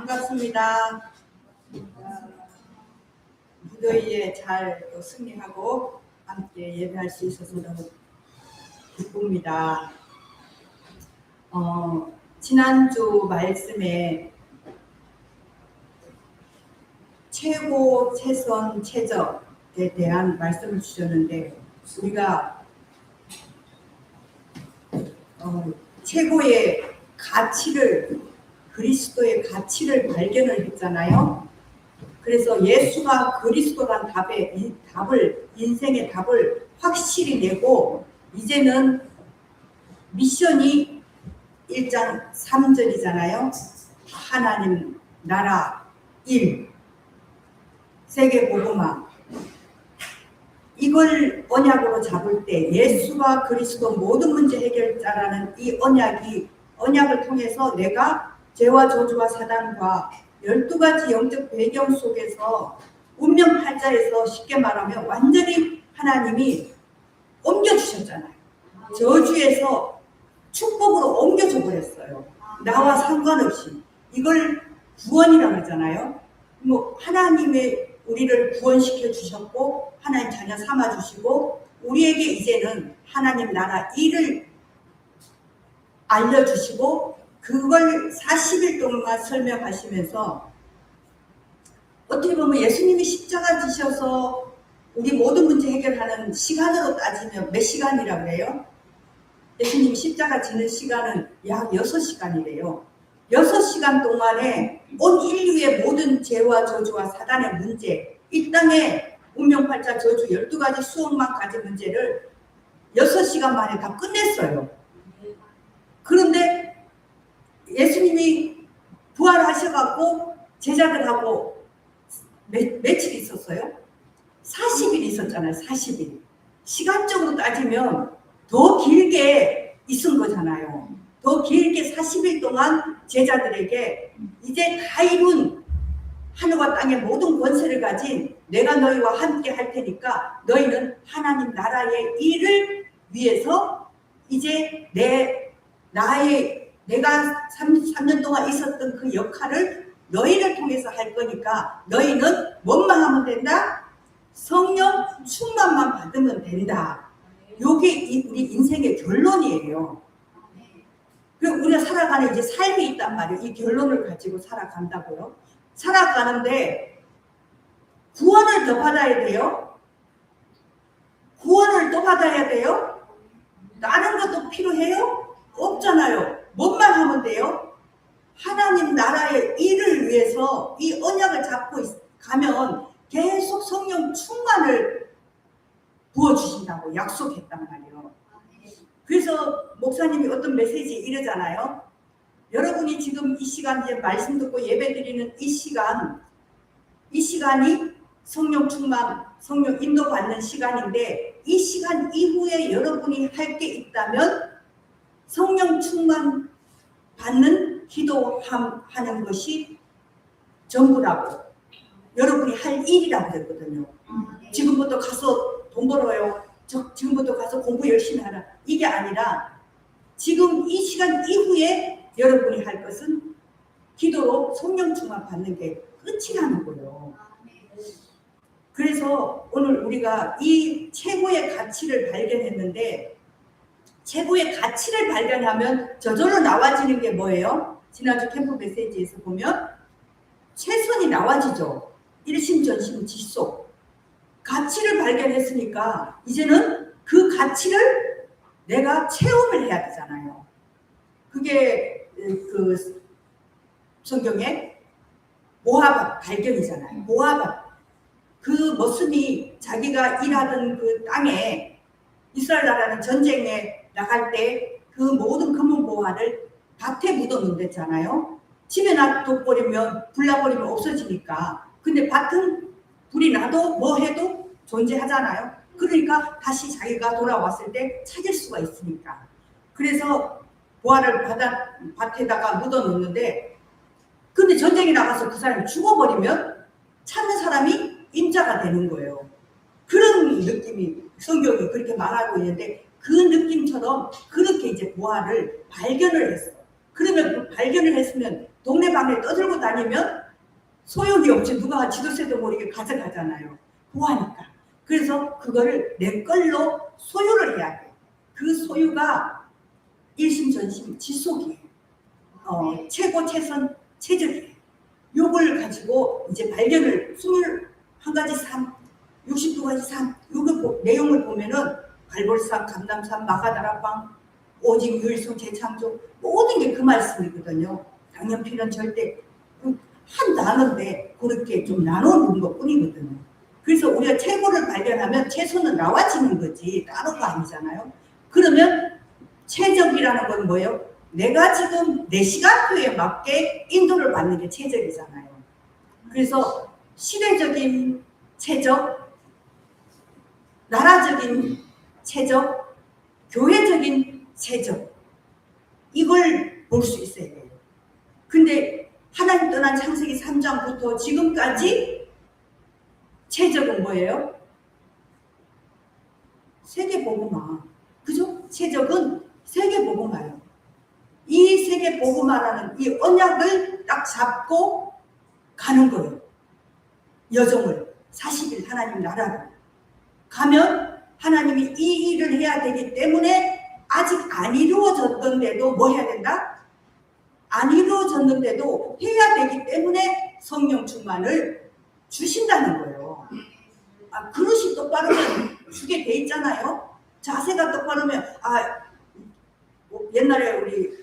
반갑습니다. 무더위에 잘 승리하고 함께 예배할 수 있어서 너무 기쁩니다. 지난주 말씀에 최고, 최선, 최적에 대한 말씀을 주셨는데 우리가 최고의 가치를, 그리스도의 가치를 발견을 했잖아요. 그래서 예수가 그리스도란 인생의 답을 확실히 내고, 이제는 미션이 1장 3절이잖아요. 하나님 나라 1, 세계복음화. 이걸 언약으로 잡을 때 예수가 그리스도 모든 문제 해결자라는 이 언약을 통해서 내가 죄와 저주와 사단과 12가지 영적 배경 속에서 운명 팔자에서 쉽게 말하면 완전히 하나님이 옮겨주셨잖아요. 저주에서 축복으로 옮겨줘 버렸어요. 나와 상관없이. 이걸 구원이라고 하잖아요. 뭐 하나님의 우리를 구원시켜 주셨고 하나님 자녀 삼아 주시고 우리에게 이제는 하나님 나라 일을 알려주시고 그걸 40일 동안 설명하시면서 어떻게 보면 예수님이 십자가 지셔서 우리 모든 문제 해결하는 시간으로 따지면 몇 시간이라고 해요? 예수님이 십자가 지는 시간은 약 6시간이래요. 6시간 동안에 온 인류의 모든 죄와 저주와 사단의 문제, 이 땅의 운명팔자 저주 12가지 수억만 가지 문제를 6시간 만에 다 끝냈어요. 그런데 예수님이 부활하셔갖고 제자들하고 며칠 있었어요? 40일 있었잖아요. 40일. 시간적으로 따지면 더 길게 있은 거잖아요. 더 길게 40일 동안 제자들에게 이제 다 이룬 하늘과 땅의 모든 권세를 가진 내가 너희와 함께 할 테니까 너희는 하나님 나라의 일을 위해서 이제 내가 3년 동안 있었던 그 역할을 너희를 통해서 할 거니까 너희는 뭔만 하면 된다? 성령 충만만 받으면 된다. 이게 우리 인생의 결론이에요. 그리고 우리가 살아가는 이제 삶이 있단 말이에요. 이 결론을 가지고 살아간다고요. 살아가는데 구원을 더 받아야 돼요. 구원을 또 받아야 돼요. 다른 것도 필요해요? 없잖아요. 뭔만 하면 돼요? 하나님 나라의 일을 위해서 이 언약을 잡고 가면 계속 성령 충만을 부어주신다고 약속했단 말이에요. 그래서 목사님이 어떤 메시지 이러잖아요. 여러분이 지금 이 시간 이제 말씀 듣고 예배 드리는 이 시간이 성령 충만, 성령 인도 받는 시간인데 이 시간 이후에 여러분이 할 게 있다면 성령 충만 받는 기도하는 것이 전부라고 여러분이 할 일이라고 했거든요. 지금부터 가서 돈 벌어요. 지금부터 가서 공부 열심히 하라. 이게 아니라 지금 이 시간 이후에 여러분이 할 것은 기도로 성령 충만 받는 게 끝이라는 거예요. 그래서 오늘 우리가 이 최고의 가치를 발견했는데 최고의 가치를 발견하면 저절로 나와지는 게 뭐예요? 지난주 캠프 메시지에서 보면 최선이 나와지죠. 일심전심 지속. 가치를 발견했으니까 이제는 그 가치를 내가 체험을 해야 되잖아요. 그게 그 성경의 모압 발견이잖아요. 모압. 그 모습이 자기가 일하던 그 땅에 이스라엘 나라는 전쟁에 나갈 때 그 모든 금은보화를 밭에 묻어놓는댔잖아요. 집에 놔둬버리면 불나버리면 없어지니까. 근데 밭은 불이 나도 뭐 해도 존재하잖아요. 그러니까 다시 자기가 돌아왔을 때 찾을 수가 있으니까. 그래서 보화를 밭에다가 묻어놓는데 근데 전쟁에 나가서 그 사람이 죽어버리면 찾는 사람이 임자가 되는 거예요. 그런 느낌이 성경이 그렇게 말하고 있는데 그 느낌처럼 그렇게 이제 보화를 발견을 했어. 그러면 그 발견을 했으면 동네 동네방네 떠들고 다니면 소용이 없지. 누가 지도세도 모르게 가져가잖아요. 보하니까. 그래서 그거를 내 걸로 소유를 해야 돼. 그 소유가 일심전심 지속이에요. 최고 최선 최적이에요. 요걸 가지고 이제 발견을 21가지 삶, 62가지 삶, 요거 내용을 보면은 갈볼산, 감남산, 마가다락방, 오직 유일성 재창조 모든 게 그 말씀이거든요. 당연필은 절대 한 단어인데 그렇게 좀 나눠놓은 것 뿐이거든요. 그래서 우리가 최고를 발견하면 최선은 나와지는 거지 따로가 아니잖아요. 그러면 최적이라는 건 뭐예요? 내가 지금 내 시간표에 맞게 인도를 받는 게 최적이잖아요. 그래서 시대적인 최적, 나라적인 최적, 교회적인 최적, 이걸 볼 수 있어야 돼요. 근데 하나님 떠난 창세기 3장부터 지금까지 최적은 뭐예요? 세계복음화. 그죠? 최적은 세계복음화예요. 이 세계복음화라는 이 언약을 딱 잡고 가는 거예요. 여정을 40일 하나님 나라로 가면 하나님이 이 일을 해야 되기 때문에 아직 안 이루어졌던데도 뭐 해야 된다? 안 이루어졌는데도 해야 되기 때문에 성령 충만을 주신다는 거예요. 그릇이 똑바르면 주게 돼 있잖아요. 자세가 똑바르면 옛날에 우리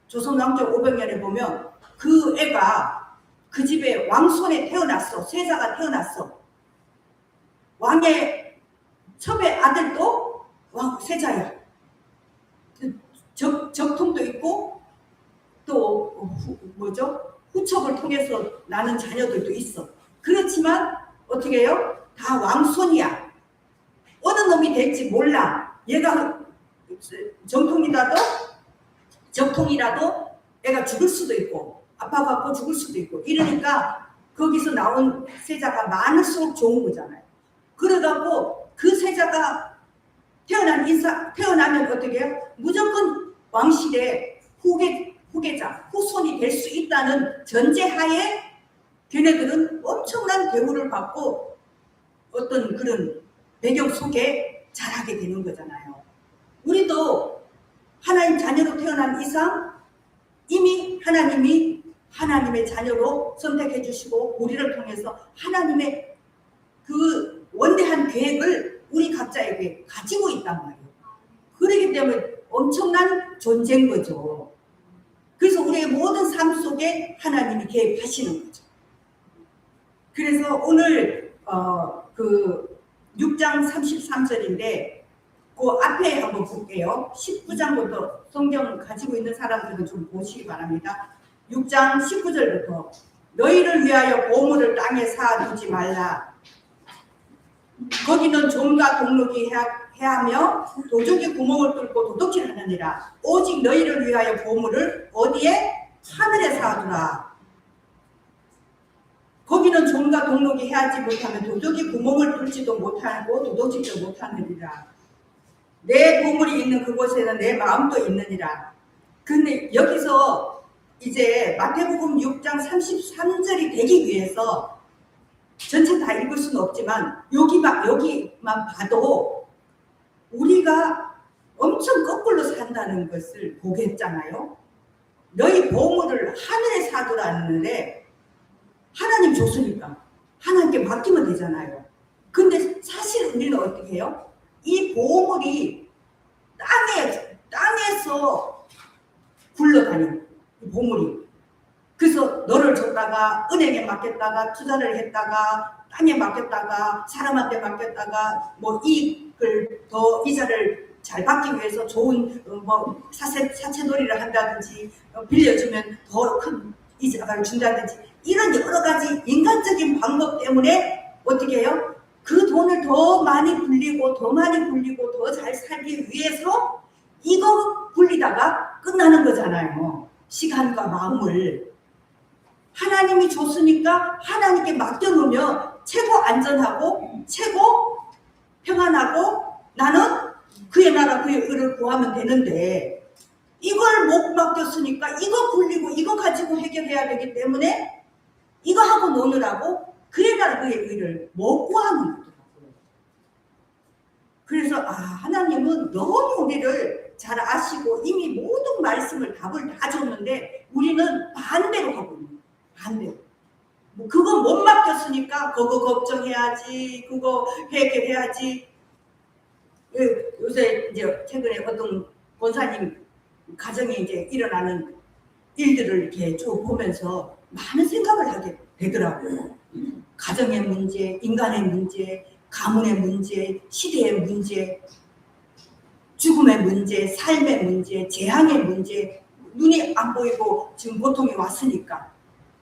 조선 왕조 500년에 보면 그 애가 그 집에 왕손에 태어났어. 세자가 태어났어. 왕의 첩의 아들도 세자야. 적통도 있고 또 후척을 통해서 나는 자녀들도 있어. 그렇지만 어떻게 해요? 다 왕손이야. 어느 놈이 될지 몰라. 얘가 적통이라도 애가 죽을 수도 있고 아파갖고 죽을 수도 있고 이러니까 거기서 나온 세자가 많을수록 좋은 거잖아요. 그러다고 그 세자가 태어나면 어떻게 해요? 무조건 왕실의 후계자, 후손이 될 수 있다는 전제하에 걔네들은 엄청난 대우를 받고 어떤 그런 배경 속에 자라게 되는 거잖아요. 우리도 하나님 자녀로 태어난 이상 이미 하나님이 하나님의 자녀로 선택해 주시고 우리를 통해서 하나님의 그 원대한 계획을 우리 각자에게 가지고 있단 말이에요. 그렇기 때문에 엄청난 존재인 거죠. 그래서 우리의 모든 삶 속에 하나님이 개입하시는 거죠. 그래서 오늘 그 6장 33절인데 그 앞에 한번 볼게요. 19장부터 성경 가지고 있는 사람들은 좀 보시기 바랍니다. 6장 19절부터 너희를 위하여 보물을 땅에 쌓아두지 말라. 거기는 종과 동록이 해하며 도둑이 구멍을 뚫고 도둑질 하느니라. 오직 너희를 위하여 보물을 어디에? 하늘에 쌓아두라. 거기는 종과 동록이 해하지 못하면 도둑이 구멍을 뚫지도 못하고 도둑질도 못하느니라. 내 보물이 있는 그곳에는 내 마음도 있느니라. 근데 여기서 이제 마태복음 6장 33절이 되기 위해서 전체 다 읽을 수는 없지만 여기만 봐도 우리가 엄청 거꾸로 산다는 것을 보겠잖아요. 너희 보물을 하늘에 쌓아두라는데 하나님 줬으니까 하나님께 맡기면 되잖아요. 근데 사실 우리는 어떻게 해요? 이 보물이 땅에서 굴러다니는 이 보물이. 그래서 너를 줬다가 은행에 맡겼다가 투자를 했다가 땅에 맡겼다가 사람한테 맡겼다가 뭐 이익을 더 이자를 잘 받기 위해서 좋은 사채놀이를 한다든지 빌려주면 더 큰 이자를 준다든지 이런 여러 가지 인간적인 방법 때문에 어떻게 해요? 그 돈을 더 많이 굴리고 더 잘 살기 위해서 이거 굴리다가 끝나는 거잖아요. 시간과 마음을. 하나님이 줬으니까 하나님께 맡겨놓으면 최고 안전하고 최고 평안하고 나는 그의 나라 그의 의를 구하면 되는데 이걸 못 맡겼으니까 이거 굴리고 이거 가지고 해결해야 해야 되기 때문에 이거 하고 노느라고 그래가 그의 의를 못 구하는 거더라고요. 그래서 하나님은 너무 우리를 잘 아시고 이미 모든 말씀을 답을 다 줬는데 우리는 반대로 하고 있는 거예요. 반대로. 뭐 그거 못 맡겼으니까 그거 걱정해야지, 그거 해결해야지. 요새 이제 최근에 어떤 권사님 가정에 이제 일어나는 일들을 이렇게 쭉 보면서 많은 생각을 하게 되더라고요. 가정의 문제, 인간의 문제, 가문의 문제, 시대의 문제, 죽음의 문제, 삶의 문제, 재앙의 문제, 눈이 안 보이고 지금 고통이 왔으니까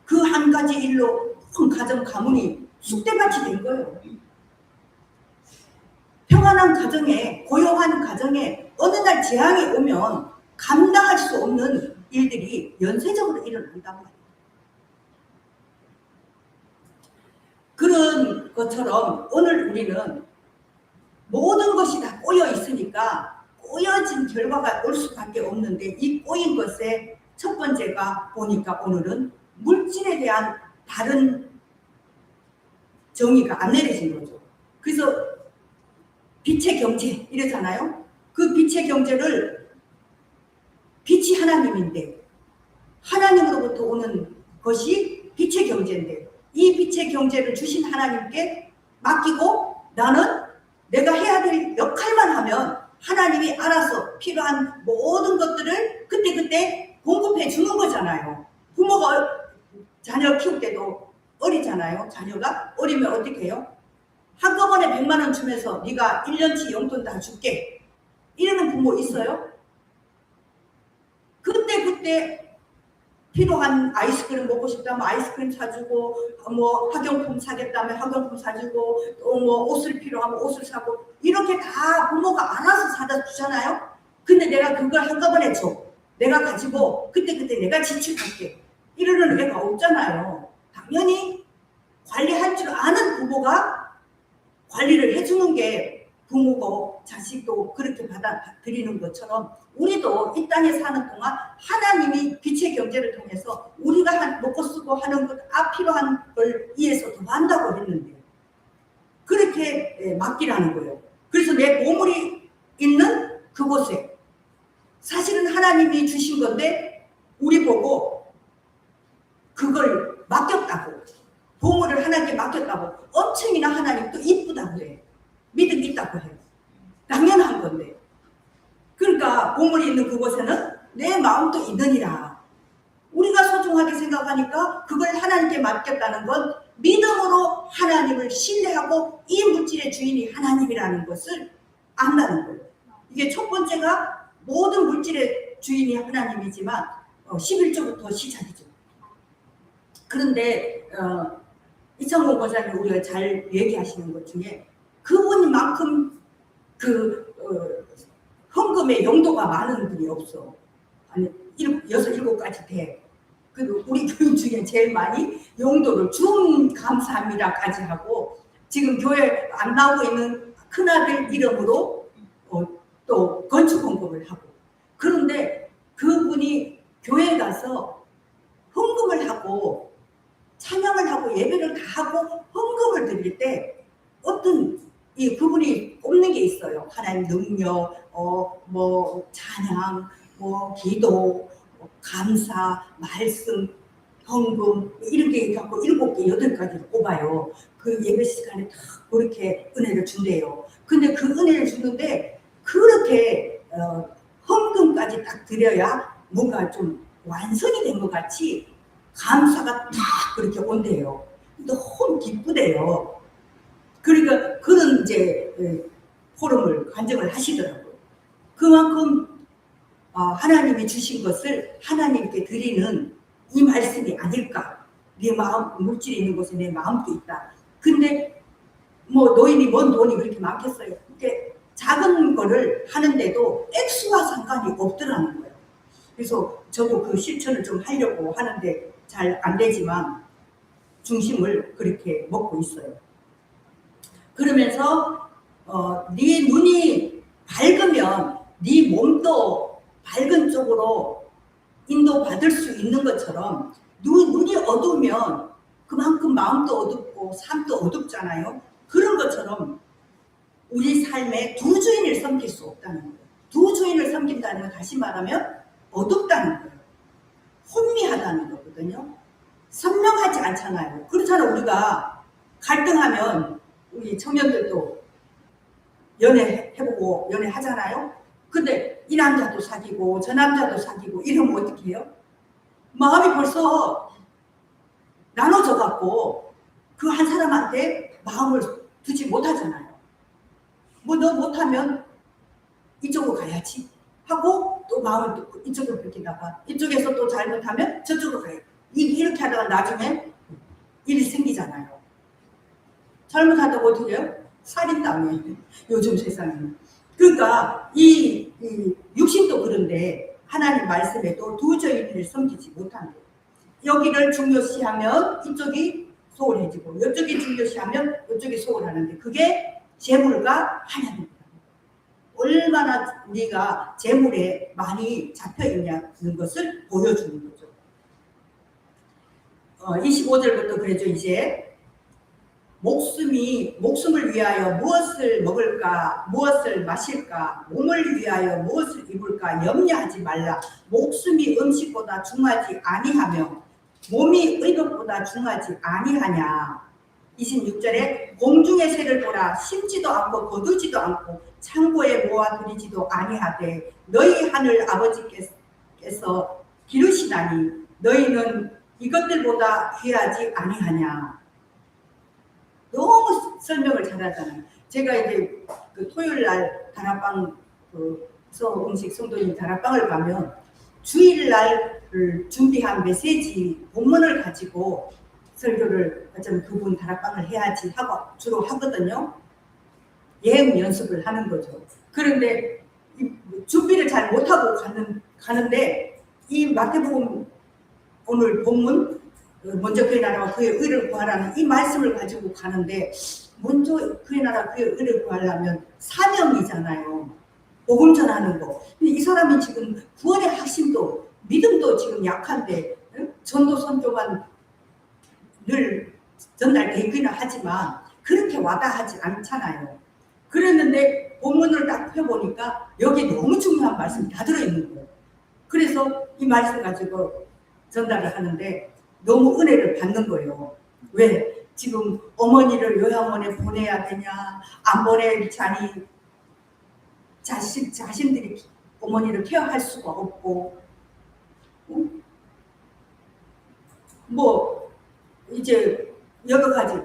그 한 가지 일로 큰 가정 가문이 쑥대밭이 된 거예요. 평안한 가정에, 고요한 가정에 어느 날 재앙이 오면 감당할 수 없는 일들이 연쇄적으로 일어난단 말이에요. 그런 것처럼 오늘 우리는 모든 것이 다 꼬여 있으니까 꼬여진 결과가 올 수밖에 없는데 이 꼬인 것의 첫 번째가 보니까 오늘은 물질에 대한 다른 정의가 안 내려진 거죠. 그래서 빛의 경제 이러잖아요. 그 빛의 경제를 빛이 하나님인데 하나님으로부터 오는 것이 빛의 경제인데 이 빛의 경제를 주신 하나님께 맡기고 나는 내가 해야 될 역할만 하면 하나님이 알아서 필요한 모든 것들을 그때그때 공급해 주는 거잖아요. 부모가 자녀 키울 때도 어리잖아요. 자녀가 어리면 어떻게 해요? 한꺼번에 100만 원 주면서 네가 1년치 용돈 다 줄게 이러는 부모 있어요? 그때 필요한 아이스크림 먹고 싶다면 아이스크림 사주고 뭐 학용품 사겠다면 학용품 사주고 또 뭐 옷을 필요하면 옷을 사고 이렇게 다 부모가 알아서 사다 주잖아요. 근데 내가 그걸 한꺼번에 줘. 내가 가지고 그때 내가 지출할게. 이러는 애가 없잖아요. 당연히 관리할 줄 아는 부모가 관리를 해주는 게 부모고 자식도 그렇게 받아들이는 것처럼 우리도 이 땅에 사는 동안 하나님이 빛의 경제를 통해서 우리가 먹고 쓰고 하는 것 필요한 걸 위해서 더 한다고 했는데 그렇게 맡기라는 거예요. 그래서 내 보물이 있는 그곳에 사실은 하나님이 주신 건데 우리 보고 그걸 맡겼다고 보물을 하나님께 맡겼다고 엄청이나 하나님도 이쁘다고 해. 믿음 있다고 해요. 당연한 건데. 그러니까 보물이 있는 그곳에는 내 마음도 있느니라. 우리가 소중하게 생각하니까 그걸 하나님께 맡겼다는 건 믿음으로 하나님을 신뢰하고 이 물질의 주인이 하나님이라는 것을 안다는 거예요. 이게 첫 번째가 모든 물질의 주인이 하나님이지만 11조부터 시작이죠. 그런데 이창호 권사님 우리가 잘 얘기하시는 것 중에 그분만큼 헌금의 용도가 많은 분이 없어. 아니 6, 7가지 돼. 그리고 우리 교인 중에 제일 많이 용도를 감사합니다까지 하고 지금 교회 안 나오고 있는 큰아들 이름으로 또 건축 헌금을 하고 그런데 그분이 교회에 가서 헌금을 하고 찬양을 하고 예배를 다 하고 헌금을 드릴 때 어떤 그분이 꼽는 게 있어요. 하나님 능력, 뭐 찬양, 뭐 기도, 감사, 말씀, 헌금 이런 게 갖고 7개, 8가지를 꼽아요. 그 예배 시간에 다 그렇게 은혜를 준대요. 근데 그 은혜를 주는데 그렇게 헌금까지 딱 드려야 뭔가 좀 완성이 된 것 같이 감사가 딱 그렇게 온대요. 너무 기쁘대요. 그러니까 그런 이제 포럼을 간증을 하시더라고요. 그만큼 하나님이 주신 것을 하나님께 드리는 이 말씀이 아닐까. 내 마음, 물질이 있는 곳에 내 마음도 있다. 근데 뭐 노인이 뭔 돈이 그렇게 많겠어요. 이렇게 작은 거를 하는데도 액수와 상관이 없더라는 거예요. 그래서 저도 그 실천을 좀 하려고 하는데 잘 안 되지만 중심을 그렇게 먹고 있어요. 그러면서 네 눈이 밝으면 네 몸도 밝은 쪽으로 인도받을 수 있는 것처럼 눈이 어두우면 그만큼 마음도 어둡고 삶도 어둡잖아요. 그런 것처럼 우리 삶에 두 주인을 섬길 수 없다는 거예요. 두 주인을 섬긴다는 건 다시 말하면 어둡다는 거예요. 혼미하다는 거거든요. 선명하지 않잖아요. 그렇잖아. 우리가 갈등하면 우리 청년들도 연애해보고 연애하잖아요. 근데 이 남자도 사귀고 저 남자도 사귀고 이러면 어떻게 해요? 마음이 벌써 나눠져 갖고 그 한 사람한테 마음을 두지 못하잖아요. 뭐 너 못하면 이쪽으로 가야지 하고 또 마음을 또 이쪽으로 뺏기다가 이쪽에서 또 잘못하면 저쪽으로 가요. 이렇게 하다가 나중에 일이 생기잖아요. 잘못하다가 어떻게 해요? 살인당해. 요즘 세상에는. 그러니까 이 육신도 그런데 하나님 말씀에도 두 주인을 섬기지 못하는 거예요. 여기를 중요시하면 이쪽이 소홀해지고 이쪽이 중요시하면 이쪽이 소홀하는데 그게 재물과 하나님입니다. 얼마나 네가 재물에 많이 잡혀있냐는 것을 보여주는 거죠. 25절부터 그래죠. 이제 목숨을 위하여 무엇을 먹을까 무엇을 마실까 몸을 위하여 무엇을 입을까 염려하지 말라. 목숨이 음식보다 중하지 아니하며 몸이 의복보다 중하지 아니하냐. 26절에 공중의 새를 보라. 심지도 않고 거두지도 않고 창고에 모아두리지도 아니하되 너희 하늘 아버지께서 기르시나니 너희는 이것들보다 귀하지 아니하냐. 너무 설명을 잘하잖아요. 제가 이제 그 토요일 날 다락방 음식 성도님 다락방을 가면 주일날 준비한 메시지 본문을 가지고 설교를 어쩌면 그분 다락방을 해야지 하고 주로 하거든요. 예행 연습을 하는 거죠. 그런데 준비를 잘 못하고 가는데 이 마태복음 오늘 본문 먼저 그의 나라와 그의 의를 구하라는 이 말씀을 가지고 가는데 먼저 그의 나라 그의 의를 구하려면 사명이잖아요. 복음 전하는 거. 근데 이 사람이 지금 구원의 확신도 믿음도 지금 약한데 전도 선교만 늘 전달되기는 하지만 그렇게 와닿하지 않잖아요. 그랬는데 본문을 딱 펴보니까 여기 너무 중요한 말씀이 다 들어있는 거예요. 그래서 이 말씀 가지고 전달을 하는데 너무 은혜를 받는 거예요. 왜? 지금 어머니를 요양원에 보내야 되냐 안 보내자니 자신들이 어머니를 케어할 수가 없고 뭐 이제 여러 가지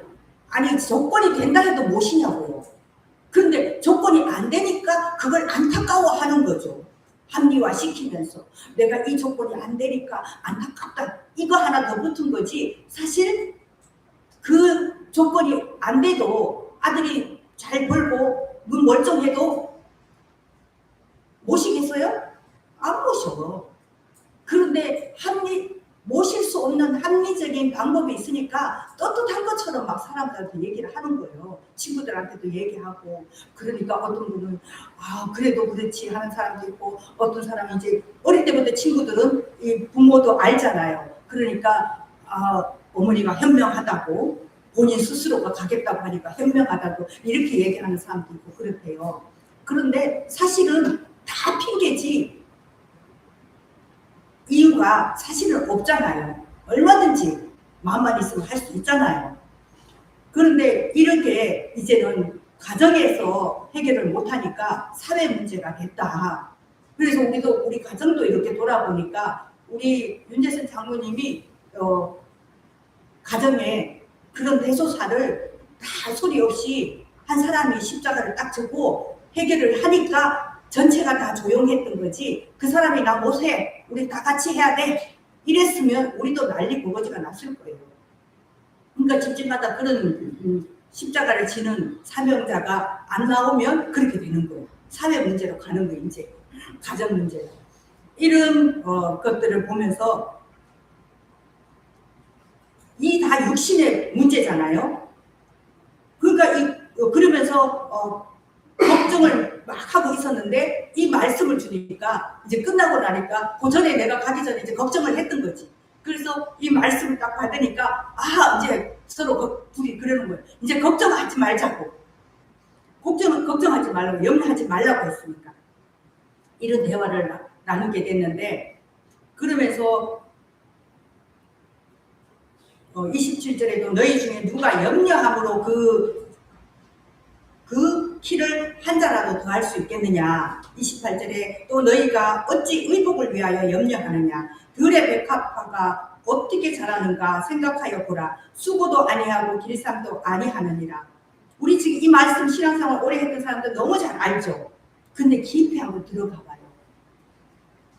아니 조건이 된다 해도 무엇이냐고요. 그런데 조건이 안 되니까 그걸 안타까워하는 거죠. 합리화시키면서 내가 이 조건이 안 되니까 안타깝다 이거 하나 더 붙은 거지. 사실 그 조건이 안 돼도 아들이 잘 벌고 눈 멀쩡해도 모시겠어요? 안 모셔. 그런데 모실 수 없는 합리적인 방법이 있으니까 떳떳한 것처럼 막 사람들한테 얘기를 하는 거예요. 친구들한테도 얘기하고. 그러니까 어떤 분은 그래도 그렇지 하는 사람도 있고 어떤 사람이 이제 어릴 때부터 친구들은 이 부모도 알잖아요. 그러니까 어머니가 현명하다고 본인 스스로가 가겠다고 하니까 현명하다고 이렇게 얘기하는 사람도 있고 그렇대요. 그런데 사실은 다 핑계지 이유가 사실은 없잖아요. 얼마든지 마음만 있으면 할 수 있잖아요. 그런데 이렇게 이제는 가정에서 해결을 못하니까 사회 문제가 됐다. 그래서 우리 가정도 이렇게 돌아보니까 우리 윤재선 장로님이 가정에 그런 대소사를 다 소리 없이 한 사람이 십자가를 딱 짚고 해결을 하니까 전체가 다 조용했던 거지. 그 사람이 나 못해 우리 다 같이 해야 돼 이랬으면 우리도 난리 버거지가 났을 거예요. 그러니까 집집마다 그런 십자가를 지는 사명자가 안 나오면 그렇게 되는 거예요. 사회 문제로 가는 거예요. 이제 가정 문제로. 이런 것들을 보면서 이 다 육신의 문제잖아요. 그러니까 그러면서 걱정을 막 하고 있었는데 이 말씀을 주니까 이제 끝나고 나니까 그 전에 내가 가기 전에 이제 걱정을 했던 거지. 그래서 이 말씀을 딱 받으니까 이제 서로 둘이 그러는 거예요. 이제 걱정하지 말자고. 걱정하지 말라고, 염려하지 말라고 했으니까 이런 대화를 나누게 됐는데, 그러면서 27절에도 너희 중에 누가 염려함으로 그 키를 한 자라도 더할 수 있겠느냐. 28절에 또 너희가 어찌 의복을 위하여 염려하느냐. 들의 백합화가 어떻게 자라는가 생각하여 보라. 수고도 아니하고 길쌈도 아니하느니라. 우리 지금 이 말씀 신앙생활 오래 했던 사람들 너무 잘 알죠. 근데 깊이 한번 들어가 봐요.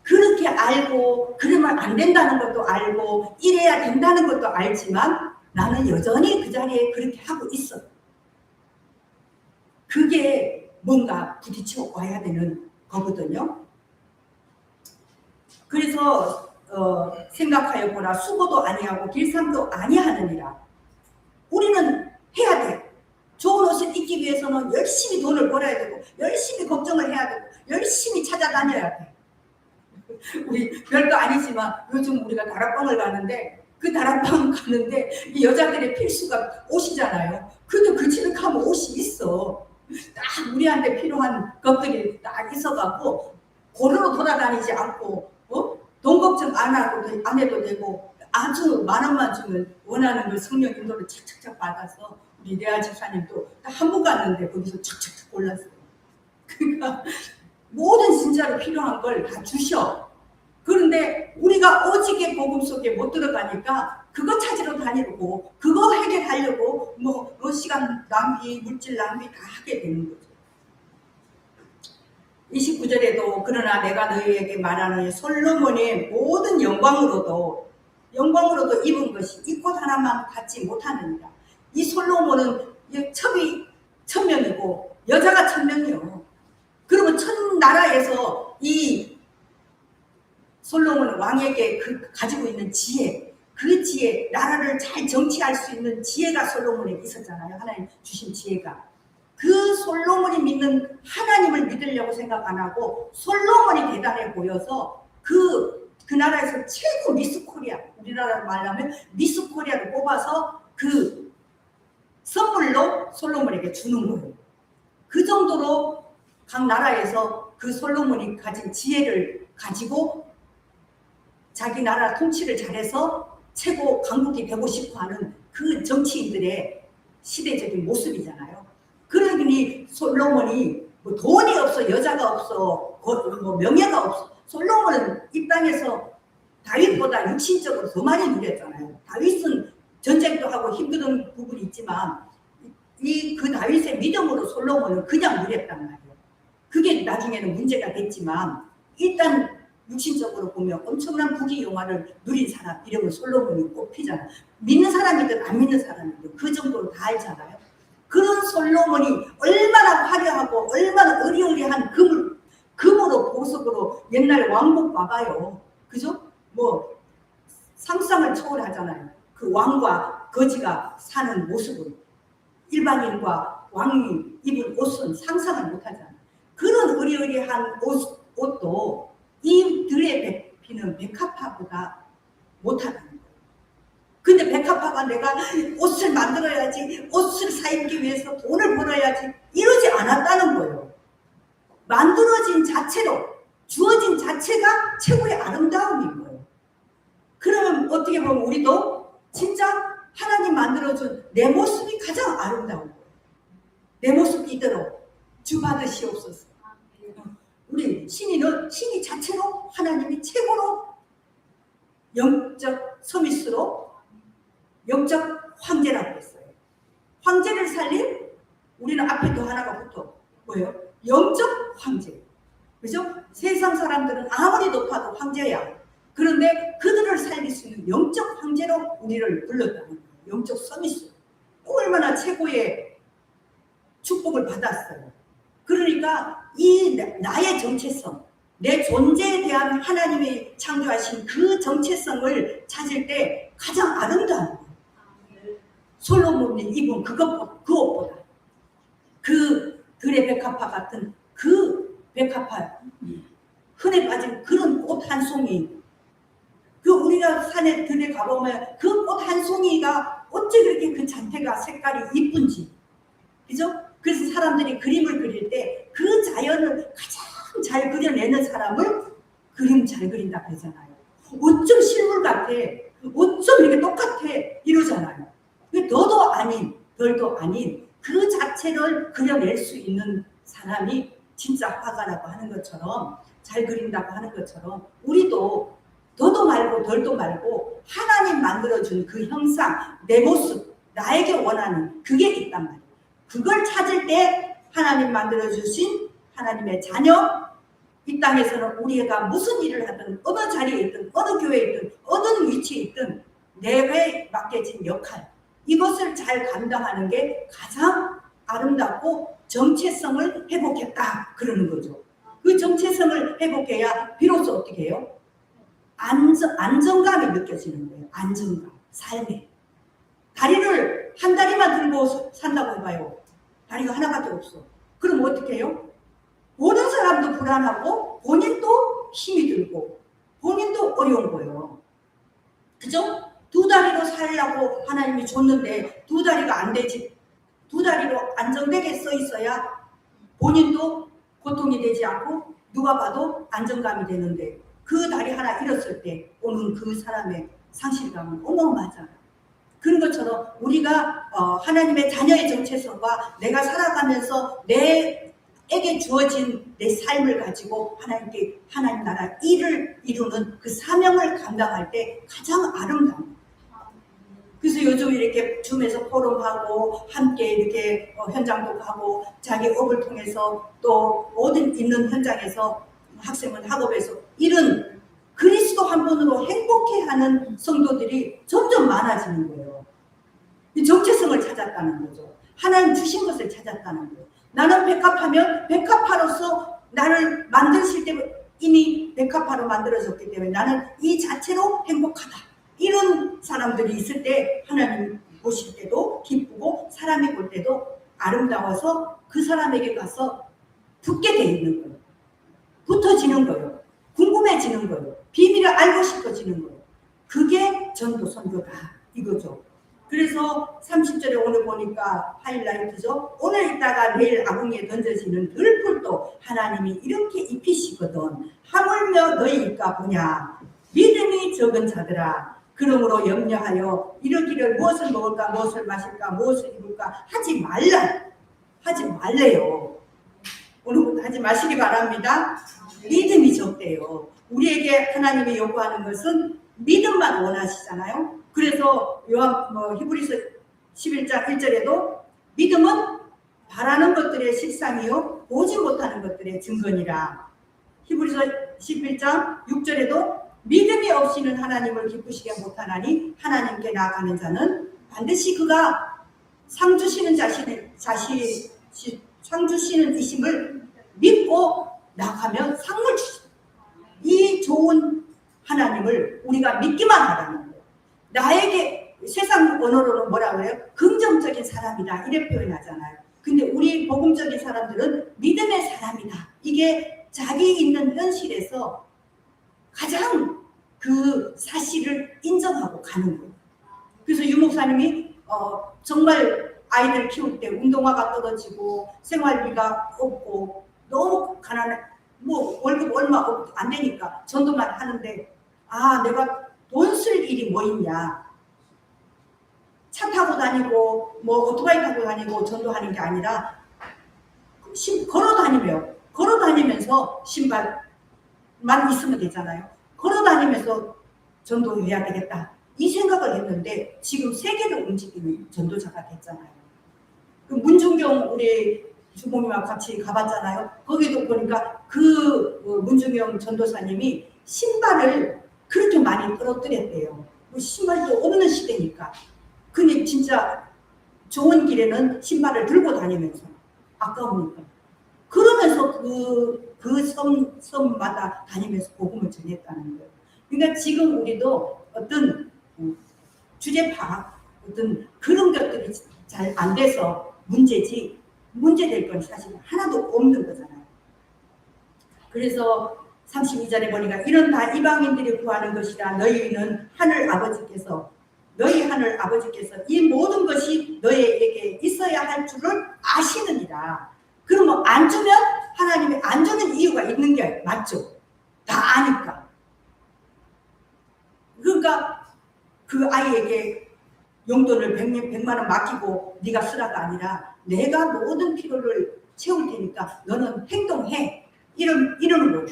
그렇게 알고 그러면 안 된다는 것도 알고 이래야 된다는 것도 알지만 나는 여전히 그 자리에 그렇게 하고 있어. 그게 뭔가 부딪혀 와야 되는 거거든요. 그래서 생각하여 보라. 수고도 아니하고 길쌈도 아니하느니라. 우리는 해야 돼. 좋은 옷을 입기 위해서는 열심히 돈을 벌어야 되고 열심히 걱정을 해야 되고 열심히 찾아다녀야 돼. 우리 별거 아니지만 요즘 우리가 다락방을 가는데 그 다락방 가는데 이 여자들의 필수가 옷이잖아요. 근데 그 집에 가면 옷이 있어. 딱 우리한테 필요한 것들이 딱 있어갖고 고루로 돌아다니지 않고 돈 걱정 안 해도 되고 아주 만 원만 주면 원하는 걸 성령 인도를 착착착 받아서 우리 레아 집사님도 딱 한 번 갔는데 거기서 착착착 골랐어요. 그러니까 모든 진짜로 필요한 걸 다 주셔. 그런데 우리가 오직의 복음 속에 못 들어가니까 그거 찾으러 다니고 그거 해결하려고 시간 낭비, 물질 낭비 다 하게 되는 거죠. 29절에도 그러나 내가 너희에게 말하는 솔로몬의 모든 영광으로도 입은 것이 입고 하나만 갖지 못하느니라. 이 솔로몬은 첩이 1000명이고 여자가 1000명이요. 그러면 천나라에서 이 솔로몬 왕에게 가지고 있는 지혜, 그 지혜, 나라를 잘 정치할 수 있는 지혜가 솔로몬에게 있었잖아요. 하나님 주신 지혜가. 그 솔로몬이 믿는 하나님을 믿으려고 생각 안 하고 솔로몬이 대단해 보여서 그 나라에서 최고 미스 코리아, 우리나라로 말하면 미스 코리아를 뽑아서 그 선물로 솔로몬에게 주는 거예요. 그 정도로 각 나라에서 그 솔로몬이 가진 지혜를 가지고 자기 나라 통치를 잘해서 최고 강국이 되고 싶어하는 그 정치인들의 시대적인 모습이잖아요. 그러니 솔로몬이 돈이 없어, 여자가 없어, 명예가 없어. 솔로몬은 이 땅에서 다윗보다 육신적으로 더 많이 누렸잖아요. 다윗은 전쟁도 하고 힘든 부분이 있지만 그 다윗의 믿음으로 솔로몬은 그냥 누렸단 말이에요. 그게 나중에는 문제가 됐지만 일단 육신적으로 보면 엄청난 부귀영화를 누린 사람 이름은 솔로몬이 꼽히잖아요. 믿는 사람이든 안 믿는 사람이든 그 정도로 다 알잖아요. 그런 솔로몬이 얼마나 화려하고 얼마나 의리의리한 금으로 보석으로 옛날 왕복 봐봐요. 그죠? 상상을 초월하잖아요. 그 왕과 거지가 사는 모습은 일반인과 왕이 입은 옷은 상상을 못하잖아요. 그런 의리의리한 옷도 이 들에 피는 백합화보다 못하다는 거예요. 근데 백합화가 내가 옷을 만들어야지, 옷을 사입기 위해서 돈을 벌어야지 이러지 않았다는 거예요. 만들어진 자체로, 주어진 자체가 최고의 아름다움인 거예요. 그러면 어떻게 보면 우리도 진짜 하나님 만들어준 내 모습이 가장 아름다운 거예요. 내 모습 이대로 주 받으시옵소서. 우리 신이 자체로 하나님이 최고로 영적 서비스로 영적 황제라고 했어요. 황제를 살린 우리는 앞에 더 하나가 붙어. 뭐예요? 영적 황제. 그죠? 세상 사람들은 아무리 높아도 황제야. 그런데 그들을 살릴 수 있는 영적 황제로 우리를 불렀다는 거예요. 영적 서비스. 얼마나 최고의 축복을 받았어요. 그러니까 이 나의 정체성, 내 존재에 대한 하나님이 창조하신 그 정체성을 찾을 때 가장 아름다운 거예요. 솔로몬이 입은 그 옷보다 그 들의 백합화 같은 그 백합화 흔해 빠진 그런 꽃 한 송이 그 우리가 산에 들에 가보면 그 꽃 한 송이가 어째 그렇게 그 자태가 색깔이 이쁜지, 그죠? 그래서 사람들이 그림을 그릴 때 그 자연을 가장 잘 그려내는 사람을 그림 잘 그린다 그러잖아요. 어쩜 실물 같아, 어쩜 이렇게 똑같아 이러잖아요. 더도 아닌 덜도 아닌 그 자체를 그려낼 수 있는 사람이 진짜 화가라고 하는 것처럼, 잘 그린다고 하는 것처럼, 우리도 더도 말고 덜도 말고 하나님 만들어준 그 형상, 내 모습, 나에게 원하는 그게 있단 말이에요. 그걸 찾을 때 하나님 만들어주신 하나님의 자녀, 이 땅에서는 우리가 무슨 일을 하든, 어느 자리에 있든, 어느 교회에 있든, 어느 위치에 있든 내게 맡겨진 역할, 이것을 잘 감당하는 게 가장 아름답고 정체성을 회복했다 그러는 거죠. 그 정체성을 회복해야 비로소 어떻게 해요? 안정감이 느껴지는 거예요. 안정감, 삶에. 다리를 한 다리만 들고 산다고 해봐요. 다리가 하나밖에 없어. 그럼 어떻게 해요? 보는 사람도 불안하고 본인도 힘이 들고 본인도 어려운 거예요. 그죠? 두 다리로 살려고 하나님이 줬는데 두 다리가 안 되지. 두 다리로 안정되게 써 있어야 본인도 고통이 되지 않고 누가 봐도 안정감이 되는데, 그 다리 하나 잃었을 때 오는 그 사람의 상실감은 어마어마하잖아요. 그런 것처럼 우리가 하나님의 자녀의 정체성과 내가 살아가면서 내게 주어진 내 삶을 가지고 하나님 나라 일을 이루는 그 사명을 감당할 때 가장 아름다운. 그래서 요즘 이렇게 줌에서 포럼하고 함께 이렇게 현장도 가고 자기 업을 통해서 또 모든 있는 현장에서 학생은 학업에서 이런 그리스도 한 분으로 행복해하는 성도들이 점점 많아지는 거예요. 이 정체성을 찾았다는 거죠. 하나님 주신 것을 찾았다는 거예요. 나는 백합하면 백합화로서 나를 만드실 때 이미 백합화로 만들어졌기 때문에 나는 이 자체로 행복하다. 이런 사람들이 있을 때 하나님 보실 때도 기쁘고 사람이 볼 때도 아름다워서 그 사람에게 가서 붙게 돼 있는 거예요. 붙어지는 거예요. 궁금해지는 거예요. 비밀을 알고 싶어지는 거예요. 그게 전도 선교다 이거죠. 그래서 30절에 오늘 보니까 하이라이트죠. 오늘 있다가 내일 아궁이에 던져지는 들풀도 하나님이 이렇게 입히시거든. 하물며 너희일까 보냐. 믿음이 적은 자들아. 그러므로 염려하여 이르기를 무엇을 먹을까, 무엇을 마실까, 무엇을 입을까 하지 말래요. 오늘부터 하지 마시기 바랍니다. 믿음이 적대요. 우리에게 하나님이 요구하는 것은 믿음만 원하시잖아요. 그래서 히브리서 11장 1절에도 믿음은 바라는 것들의 실상이요 보지 못하는 것들의 증거니라. 히브리서 11장 6절에도 믿음이 없이는 하나님을 기쁘시게 못하나니 하나님께 나아가는 자는 반드시 그가 상 주시는 상 주시는 이심을 믿고 나가면 상을 주십니다. 이 좋은 하나님을 우리가 믿기만 하라는 거예요. 나에게 세상 언어로는 뭐라고 해요? 긍정적인 사람이다 이렇게 표현하잖아요. 근데 우리 복음적인 사람들은 믿음의 사람이다. 이게 자기 있는 현실에서 가장 그 사실을 인정하고 가는 거예요. 그래서 유 목사님이 정말 아이들 키울 때 운동화가 떨어지고 생활비가 없고 너무 가난해, 월급 얼마 안 되니까 전도만 하는데, 내가 돈 쓸 일이 뭐 있냐. 차 타고 다니고 오토바이 타고 다니고 전도하는 게 아니라 걸어 다니면서 신발만 있으면 되잖아요. 걸어 다니면서 전도해야 되겠다 이 생각을 했는데 지금 세계를 움직이는 전도자가 됐잖아요. 그 문중경 우리 주봉이와 같이 가봤잖아요. 거기도 보니까 그 문중경 전도사님이 신발을 그렇게 많이 떨어뜨렸대요. 신발도 없는 시대니까. 근데 진짜 좋은 길에는 신발을 들고 다니면서 아까우니까 그러면서 그 섬마다 다니면서 복음을 전했다는 거예요. 그러니까 지금 우리도 어떤 주제 파악, 어떤 그런 것들이 잘 안 돼서 문제될 건 사실 하나도 없는 거잖아요. 그래서 32절에 보니까 이런 다 이방인들이 구하는 것이라 너희는 너희 하늘 아버지께서 이 모든 것이 너희에게 있어야 할 줄을 아시느니라. 그러면 안 주면 하나님이 안 주는 이유가 있는 게 맞죠. 다 아니까. 그러니까 그 아이에게 용돈을 100만 원 맡기고 네가 쓰라가 아니라 내가 모든 필요를 채울 테니까 너는 행동해. 이러는 거예요.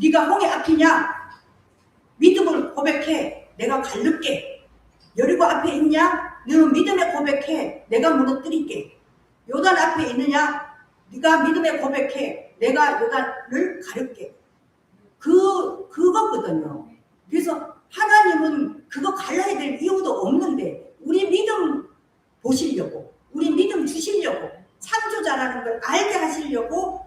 네가 홍해 앞이냐? 믿음을 고백해. 내가 갈를게. 여리고 앞에 있냐? 너는 믿음에 고백해. 내가 무너뜨릴게. 요단 앞에 있느냐? 네가 믿음에 고백해. 내가 요단을 가를게. 그거거든요. 그래서 하나님은 그거 갈라야 될 이유도 없는데 우리 믿음 보시려고, 우리 믿음 주시려고, 창조자라는 걸 알게 하시려고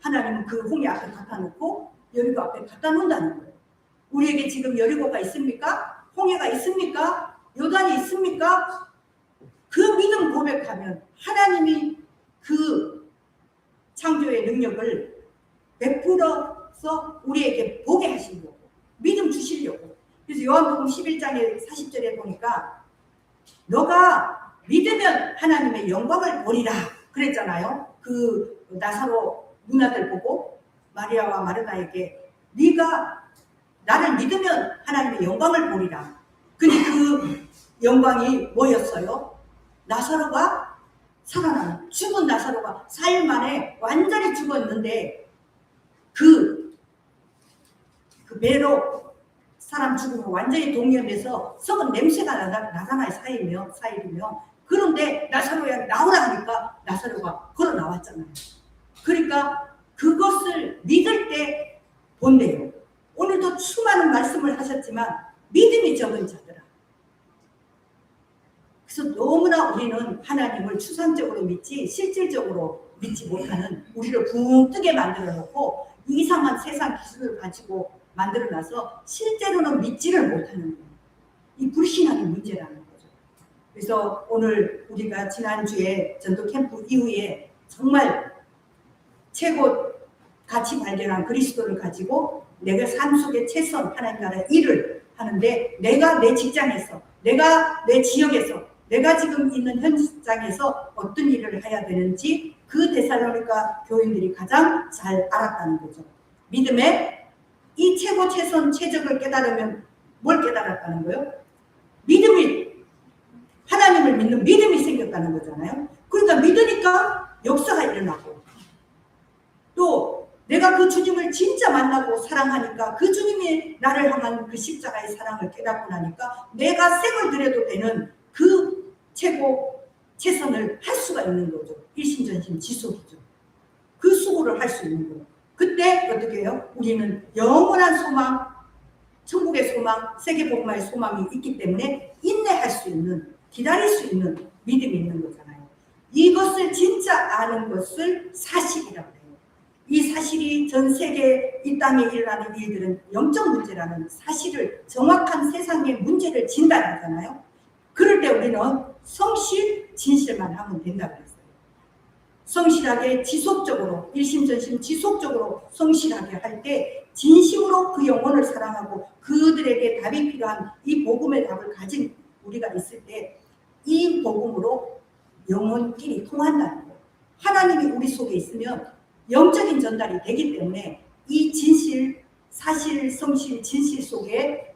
하나님은 그 홍해 앞에 갖다 놓고 여리고 앞에 갖다 놓는다는 거예요. 우리에게 지금 여리고가 있습니까? 홍해가 있습니까? 요단이 있습니까? 그 믿음 고백하면 하나님이 그 창조의 능력을 베풀어서 우리에게 보게 하시려고, 믿음 주시려고. 그래서 요한복음 11장의 40절에 보니까 너가 믿으면 하나님의 영광을 보리라 그랬잖아요. 그 나사로 누나들 보고 마리아와 마르다에게 네가 나를 믿으면 하나님의 영광을 보리라. 근데 그 영광이 뭐였어요? 나사로가 살아나는, 죽은 나사로가 4일 만에 완전히 죽었는데 그 배로 사람 죽으면 완전히 동요돼서 썩은 냄새가 나잖아요. 4일이면. 그런데 나사로야 나오라 하니까 나사로가 걸어 나왔잖아요. 그러니까 그것을 믿을 때 본대요. 오늘도 수많은 말씀을 하셨지만 믿음이 적은 자들아. 그래서 너무나 우리는 하나님을 추상적으로 믿지 실질적으로 믿지 못하는, 우리를 붕 뜨게 만들어 놓고 이상한 세상 기술을 가지고 만들어놔서 실제로는 믿지를 못하는 거예요. 이 불신앙의 문제라는 거죠. 그래서 오늘 우리가 지난주에 전도 캠프 이후에 정말 최고 가치 발견한 그리스도를 가지고 내가 삶 속에 최선 하나님 나라의 일을 하는데, 내가 내 직장에서, 내가 내 지역에서, 내가 지금 있는 현장에서 어떤 일을 해야 되는지 그 데살로니가 교인들이 가장 잘 알았다는 거죠. 믿음의 이 최고 최선 최적을 깨달으면 뭘 깨달았다는 거예요? 믿음이, 하나님을 믿는 믿음이 생겼다는 거잖아요. 그러니까 믿으니까 역사가 일어나고, 또 내가 그 주님을 진짜 만나고 사랑하니까 그 주님이 나를 향한 그 십자가의 사랑을 깨닫고 나니까 내가 생을 들여도 되는 그 최고 최선을 할 수가 있는 거죠. 일심전심 지속이죠. 그 수고를 할 수 있는 거예요. 그때 어떻게 해요? 우리는 영원한 소망, 천국의 소망, 세계복음화의 소망이 있기 때문에 인내할 수 있는, 기다릴 수 있는 믿음이 있는 거잖아요. 이것을 진짜 아는 것을 사실이라고 해요. 이 사실이 전 세계 이 땅에 일어나는 일들은 영적 문제라는 사실을, 정확한 세상의 문제를 진단하잖아요. 그럴 때 우리는 성실, 진실만 하면 된다고 했어요. 성실하게 지속적으로, 일심전심 지속적으로 성실하게 할 때 진심으로 그 영혼을 사랑하고 그들에게 답이 필요한 이 복음의 답을 가진 우리가 있을 때 이 복음으로 영혼끼리 통한다는 거예요. 하나님이 우리 속에 있으면 영적인 전달이 되기 때문에 이 진실, 사실, 성실, 진실 속에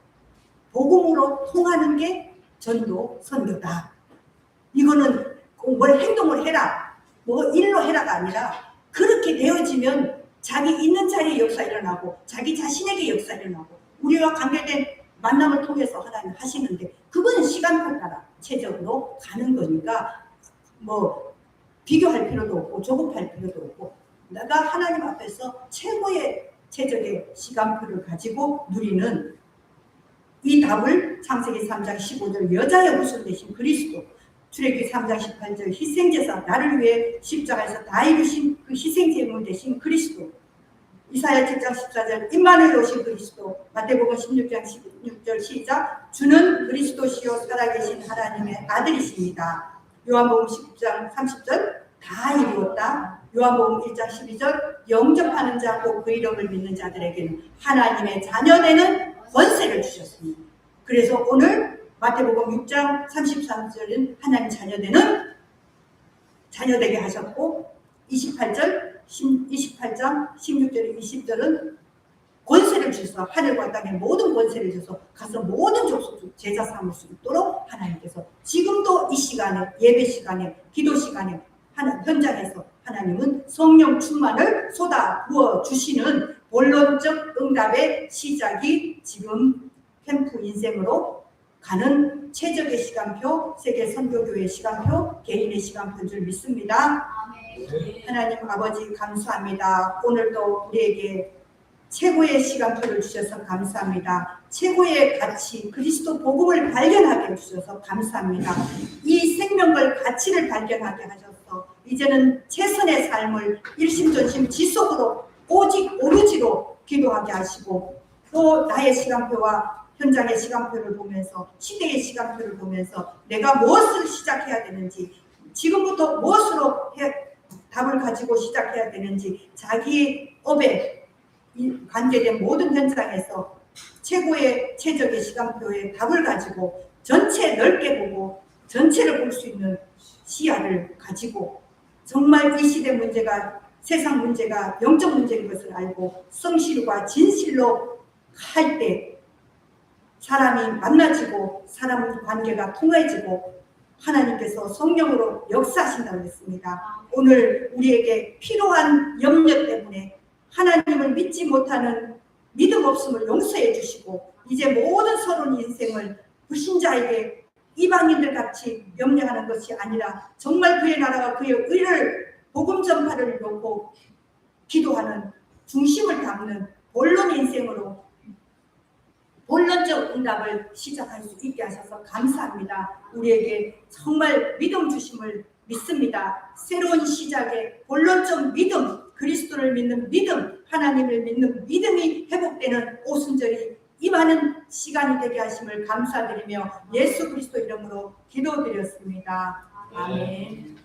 복음으로 통하는 게 전도, 선교다. 이거는 뭘 행동을 해라, 뭐 일로 해라가 아니라 그렇게 되어지면 자기 있는 자리에 역사 일어나고 자기 자신에게 역사 일어나고 우리와 관계된 만남을 통해서 하나님 하시는데, 그거는 시간표 따라 체적으로 가는 거니까 뭐 비교할 필요도 없고 조급할 필요도 없고, 내가 하나님 앞에서 최고의 최적의 시간표를 가지고 누리는 이 답을 창세기 3장 15절 여자의 후손 되신 그리스도, 출애굽기 3장 18절 희생제사, 나를 위해 십자가에서 다 이루신 그 희생제물 되신 그리스도, 이사야 7장 14절 임마누엘 오신 그리스도, 마태복음 16장 16절 시작, 주는 그리스도시요 살아계신 하나님의 아들이십니다. 요한복음 10장 30절 다 이루었다. 요한복음 1장 12절 영접하는 자고 그 이름을 믿는 자들에게는 하나님의 자녀되는 권세를 주셨습니다. 그래서 오늘 마태복음 6장 33절은 하나님 자녀되는 자녀되게 하셨고 28장 16절에 20절은 권세를 주셔서 하늘과 땅의 모든 권세를 주셔서 가서 모든 족속 제자 삼을 수 있도록 하나님께서 지금도 이 시간에 예배 시간에 기도 시간에 현장에서 하나님은 성령 충만을 쏟아 부어 주시는 본론적 응답의 시작이 지금 캠프 인생으로 가는 최적의 시간표, 세계 선교교회 시간표, 개인의 시간표인 줄 믿습니다. 하나님 아버지 감사합니다. 오늘도 우리에게 최고의 시간표를 주셔서 감사합니다. 최고의 가치, 그리스도 복음을 발견하게 해주셔서 감사합니다. 이 생명을 가치를 발견하게 하셔서 이제는 최선의 삶을 일심전심 지속으로 오직 오로지로 기도하게 하시고 또 나의 시간표와 현장의 시간표를 보면서 시대의 시간표를 보면서 내가 무엇을 시작해야 되는지 지금부터 무엇으로 답을 가지고 시작해야 되는지 자기 업에 관계된 모든 현장에서 최고의 최적의 시간표의 답을 가지고 전체 넓게 보고 전체를 볼 수 있는 시야를 가지고 정말 이 시대 문제가 세상 문제가 영적 문제인 것을 알고 성실과 진실로 할 때 사람이 만나지고 사람 관계가 통해지고 하나님께서 성령으로 역사하신다고 했습니다. 오늘 우리에게 필요한 염려 때문에 하나님을 믿지 못하는 믿음 없음을 용서해 주시고 이제 모든 서론 인생을 불신자에게 이방인들 같이 염려하는 것이 아니라 정말 그의 나라와 그의 의를 복음 전파를 놓고 기도하는 중심을 담는 본론 인생으로 본론적 응답을 시작할 수 있게 하셔서 감사합니다. 우리에게 정말 믿음 주심을 믿습니다. 새로운 시작에 본론적 믿음, 그리스도를 믿는 믿음, 하나님을 믿는 믿음이 회복되는 오순절이 임하는 시간이 되게 하심을 감사드리며 예수 그리스도 이름으로 기도드렸습니다. 아멘.